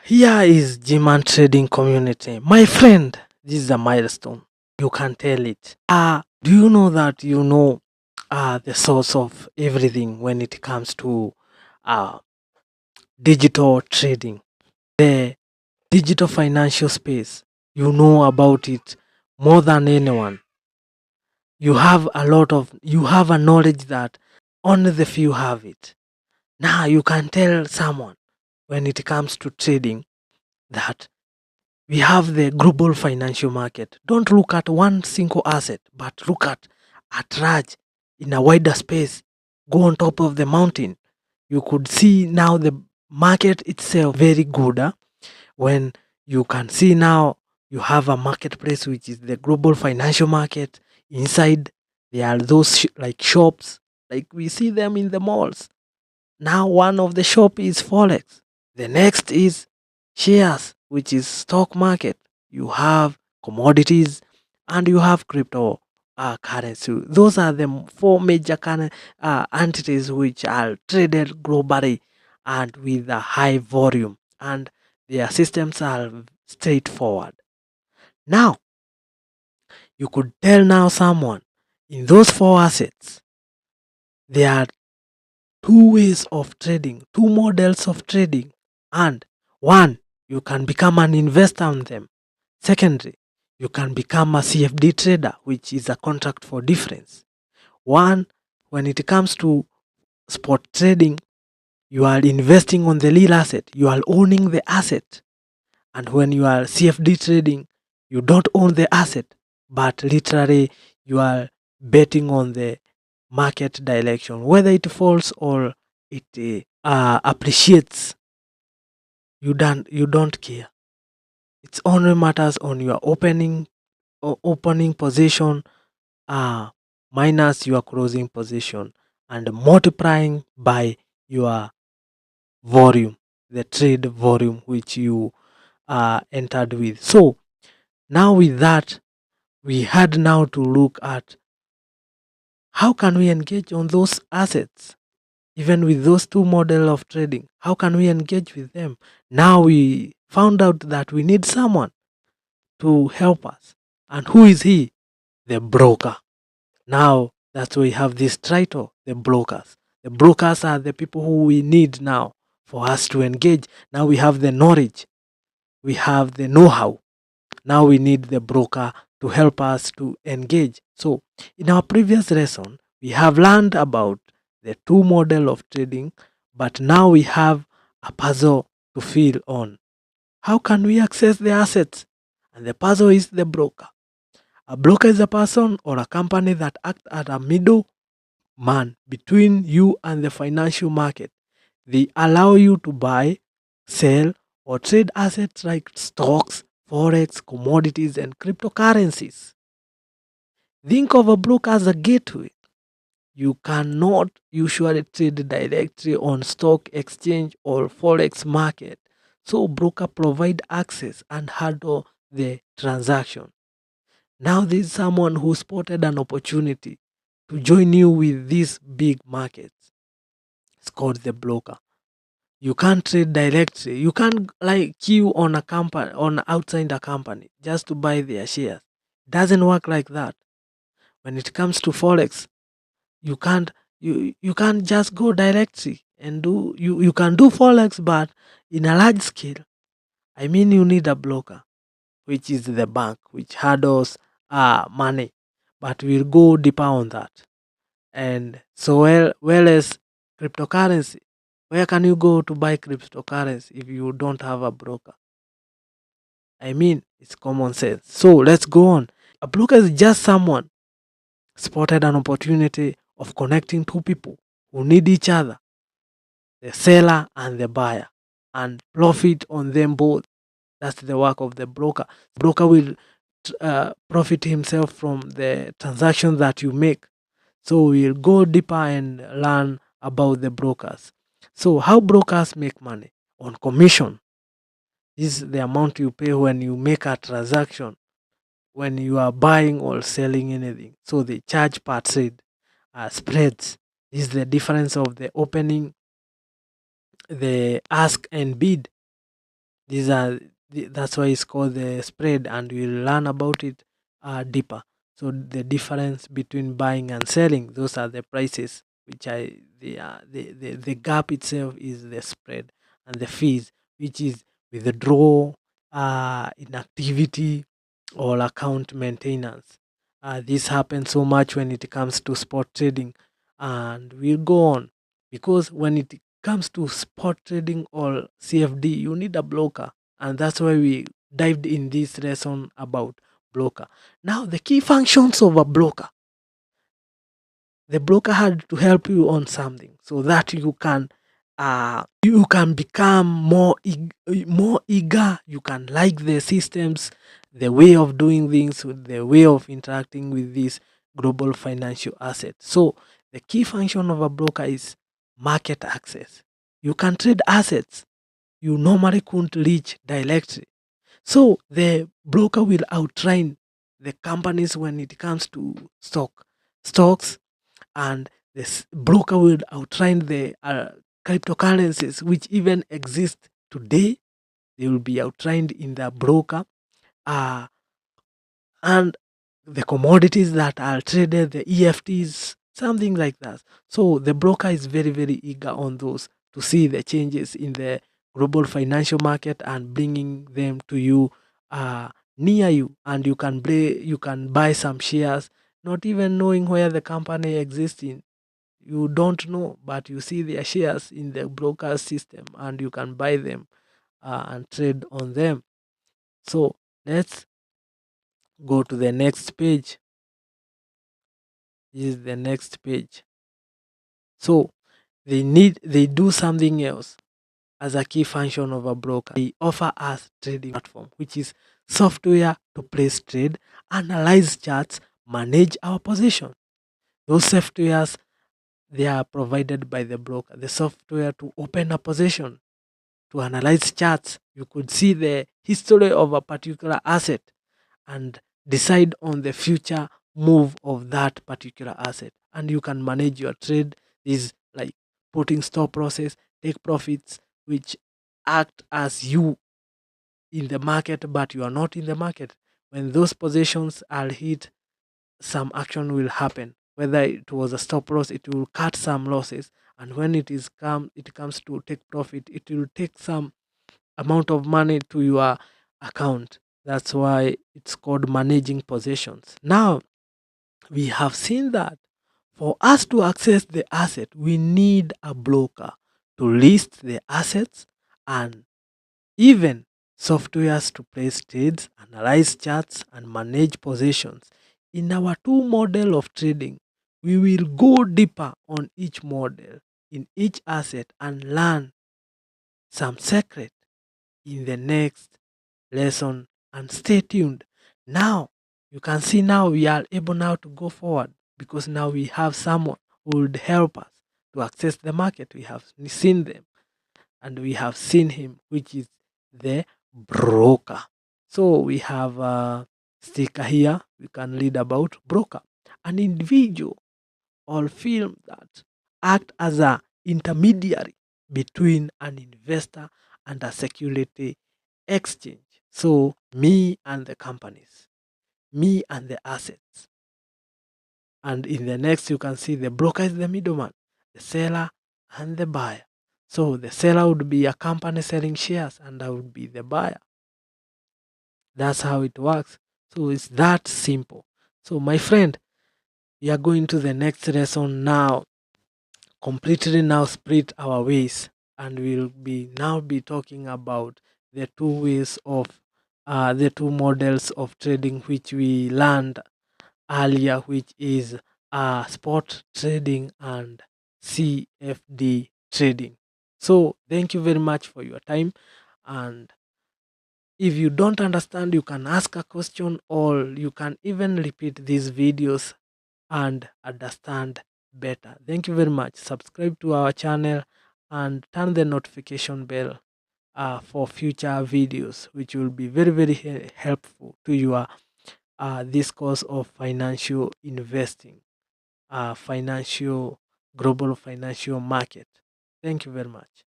Here is G-Man Trading Community. My friend, this is a milestone. You can tell it. Do you know that you know the source of everything when it comes to uh, digital trading? The digital financial space. You know about it more than anyone. You have a knowledge that only the few have it. Now you can tell someone when it comes to trading that we have the global financial market. Don't look at one single asset, but look at large in a wider space. Go on top of the mountain. You could see now the market itself very good. When you can see now you have a marketplace which is the global financial market. Inside there are those like shops, like we see them in the malls. Now one of the shop is Forex. The next is shares, which is stock market. You have commodities and you have crypto currency. Those are the four major entities which are traded globally and with a high volume, and their systems are straightforward. Now, you could tell now someone in those four assets, there are two ways of trading, two models of trading, and one, you can become an investor on them. Secondly, you can become a CFD trader, which is a contract for difference. One, when it comes to spot trading, you are investing on the real asset, you are owning the asset. And when you are CFD trading, you don't own the asset, but literally you are betting on the market direction, whether it falls or it appreciates. You don't care. It only matters on your opening position, uh, minus your closing position, and multiplying by your volume, the trade volume which you entered with. So now with that, we had now to look at how can we engage on those assets. Even with those two model of trading, how can we engage with them? Now we found out that we need someone to help us. And who is he? The broker. Now that's why we have this title, the brokers. The brokers are the people who we need now for us to engage. Now we have the knowledge, we have the know-how. Now we need the broker to help us to engage. So in our previous lesson, we have learned about the two model of trading, but now we have a puzzle to fill on. How can we access the assets? And the puzzle is the broker. A broker is a person or a company that acts as a middle man between you and the financial market. They allow you to buy, sell, or trade assets like stocks, forex, commodities, and cryptocurrencies. Think of a broker as a gateway. You cannot usually trade directly on stock exchange or forex market. So broker provide access and handle the transaction. Now there's someone who spotted an opportunity to join you with these big markets. It's called the broker. You can't trade directly. You can't like queue on a company on outside a company just to buy their shares. Doesn't work like that. When it comes to forex, you can't you can't just go directly and you can do forex, but in a large scale. I mean, you need a broker, which is the bank which handles money. But we'll go deeper on that. And so well as cryptocurrency, where can you go to buy cryptocurrency if you don't have a broker? I mean, it's common sense. So let's go on. A broker is just someone spotted an opportunity of connecting two people who need each other, the seller and the buyer, and profit on them both. That's the work of the broker. Broker will profit himself from the transaction that you make. So we'll go deeper and learn about the brokers. So how brokers make money? On commission. This is the amount you pay when you make a transaction, when you are buying or selling anything. So they charge per trade, spreads. This is the difference of the opening, the ask and bid. These are that's why it's called the spread, and we'll learn about it deeper. So the difference between buying and selling, those are the prices, which I the gap itself is the spread, and the fees, which is withdraw, inactivity, or account maintenance. This happens so much when it comes to spot trading, and we'll go on, because when it comes to spot trading or CFD, you need a broker, and that's why we dived in this lesson about broker. Now, the key functions of a broker. The broker had to help you on something so that you can become more eager. You can like the systems, the way of doing things, the way of interacting with this global financial asset. So the key function of a broker is market access. You can trade assets you normally couldn't reach directly. So the broker will outtrain the companies when it comes to stocks, and this broker will outtrain the cryptocurrencies which even exist today. They will be outtrained in the broker, uh, and the commodities that are traded, the EFTs, something like that. So the broker is very, very eager on those to see the changes in the global financial market and bringing them to you, near you, and you can buy some shares, not even knowing where the company exists in. You don't know, but you see their shares in the broker system, and you can buy them and trade on them. So let's go to the next page. This is the next page. So they do something else as a key function of a broker. They offer us trading platform, which is software to place trade, analyze charts, manage our position. Those softwares, they are provided by the broker. The software to open a position, to analyze charts. You could see the history of a particular asset and decide on the future move of that particular asset. And you can manage your trade. Is like putting stop process, take profits, which act as you in the market, but you are not in the market. When those positions are hit, some action will happen. Whether it was a stop loss, it will cut some losses. And when it comes to take profit, it will take some amount of money to your account. That's why it's called managing possessions. Now, we have seen that for us to access the asset, we need a broker to list the assets, and even softwares to place trades, analyze charts, and manage positions. In our two model of trading, we will go deeper on each model in each asset and learn some secret in the next lesson, and stay tuned. Now, you can see now we are able now to go forward, because now we have someone who would help us to access the market. We have seen them, and we have seen him, which is the broker. So we have a sticker here. We can read about broker, an individual or firm that act as a intermediary between an investor and a security exchange. So me and the companies, me and the assets. And in the next, you can see the broker is the middleman, the seller and the buyer. So the seller would be a company selling shares, and I would be the buyer. That's how it works. So it's that simple. So my friend, we are going to the next lesson now. Completely now split our ways, and we'll be talking about the two ways of the two models of trading which we learned earlier, which is spot trading and CFD trading. So thank you very much for your time, and if you don't understand, you can ask a question, or you can even repeat these videos and understand better. Thank you very much. Subscribe to our channel and turn the notification bell for future videos, which will be very, very helpful to your this course of financial investing, financial global financial market. Thank you very much.